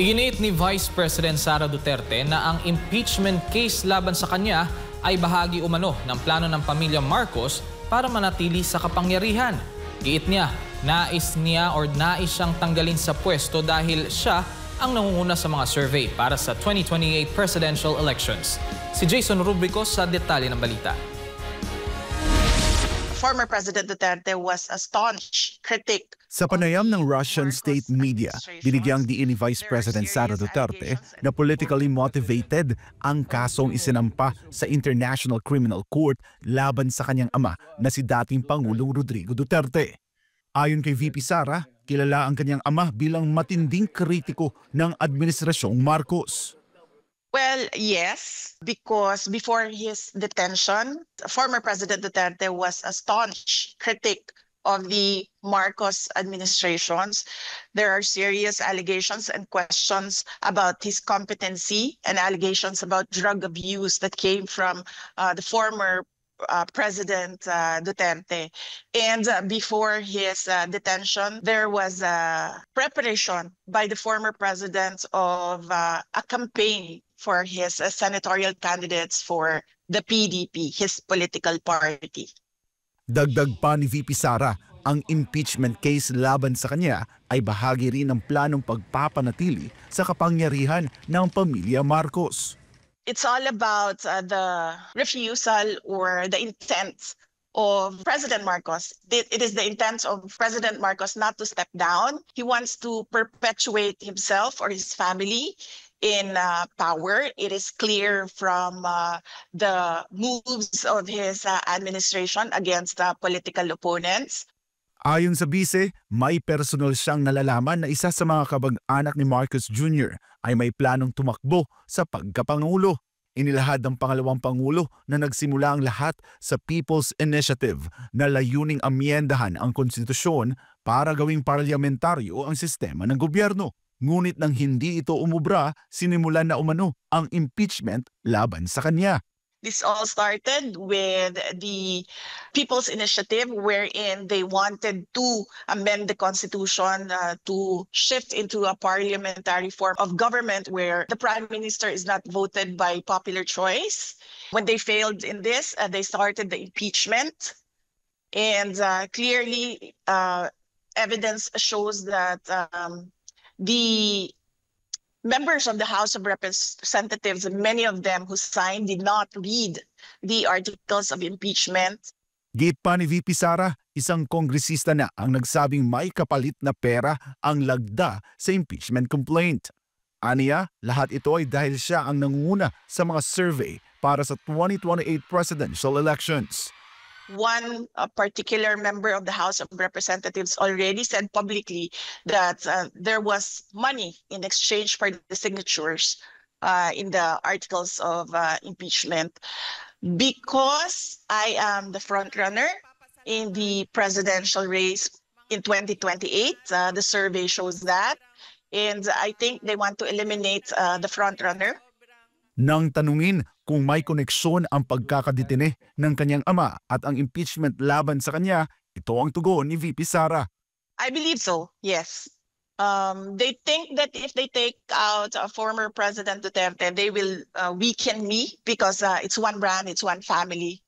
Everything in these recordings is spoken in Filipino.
Iginit ni Vice President Sara Duterte na ang impeachment case laban sa kanya ay bahagi umano ng plano ng pamilya Marcos para manatili sa kapangyarihan. Giit niya, nais siyang tanggalin sa pwesto dahil siya ang nangunguna sa mga survey para sa 2028 presidential elections. Si Jason Rubrico sa detalye ng balita. Former President Duterte was a staunch critic. Sa panayam ng Russian state media, binigyang diin ni Vice President Sara Duterte na politically motivated ang kasong isinampa sa International Criminal Court laban sa kanyang ama na si dating Pangulong Rodrigo Duterte. Ayon kay VP Sara, kilala ang kanyang ama bilang matinding kritiko ng Administrasyong Marcos. Well, yes, because before his detention, former President Duterte was a staunch critic of the Marcos administrations. There are serious allegations and questions about his competency and allegations about drug abuse that came from the former President Duterte. And before his detention, there was a preparation by the former president of a campaign for his senatorial candidates for the PDP, his political party. Dagdag pa ni VP Sara, ang impeachment case laban sa kanya ay bahagi rin ng planong pagpapanatili sa kapangyarihan ng pamilya Marcos. It's all about the refusal or the intent of President Marcos. It is the intent of President Marcos not to step down. He wants to perpetuate himself or his family in power. It is clear from the moves of his administration against political opponents. Ayon sa bise, may personal siyang nalalaman na isa sa mga kabag-anak ni Marcos Jr. ay may planong tumakbo sa pagkapangulo. Inilahad ng pangalawang pangulo na nagsimula ang lahat sa People's Initiative na layuning amyendahan ang konstitusyon para gawing parlamentaryo ang sistema ng gobyerno. Ngunit nang hindi ito umubra, sinimulan na umano ang impeachment laban sa kanya. This all started with the People's Initiative, wherein they wanted to amend the Constitution to shift into a parliamentary form of government where the Prime Minister is not voted by popular choice. When they failed in this, they started the impeachment. And clearly, evidence shows that the members of the House of Representatives, many of them who signed, did not read the articles of impeachment. Git pa ni VP Sara, isang kongresista na ang nagsabing may kapalit na pera ang lagda sa impeachment complaint. Aniya, lahat ito ay dahil siya ang nangunguna sa mga survey para sa 2028 presidential elections. One particular member of the House of Representatives already said publicly that there was money in exchange for the signatures in the articles of impeachment. Because I am the front runner in the presidential race in 2028, the survey shows that. And I think they want to eliminate the front runner. Nang tanungin kung may koneksyon ang pagkakadetine ng kanyang ama at ang impeachment laban sa kanya, ito ang tugon ni VP Sara. I believe so, yes. They think that if they take out former President Duterte, they will weaken me because it's one brand, it's one family.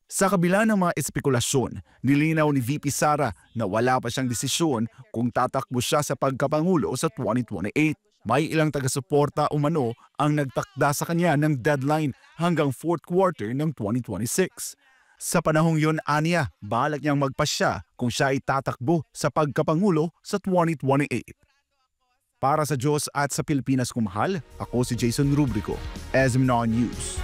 Sa kabila ng mga espekulasyon, nilinaw ni VP Sara na wala pa siyang desisyon kung tatakbo siya sa pagkapangulo sa 2028. May ilang taga-suporta umano ang nagtakda sa kanya ng deadline hanggang fourth quarter ng 2026. Sa panahong yon, aniya, balak niyang magpasya kung siya ay tatakbo sa pagkapangulo sa 2028. Para sa Diyos at sa Pilipinas kumahal, ako si Jason Rubrico, SMNR News.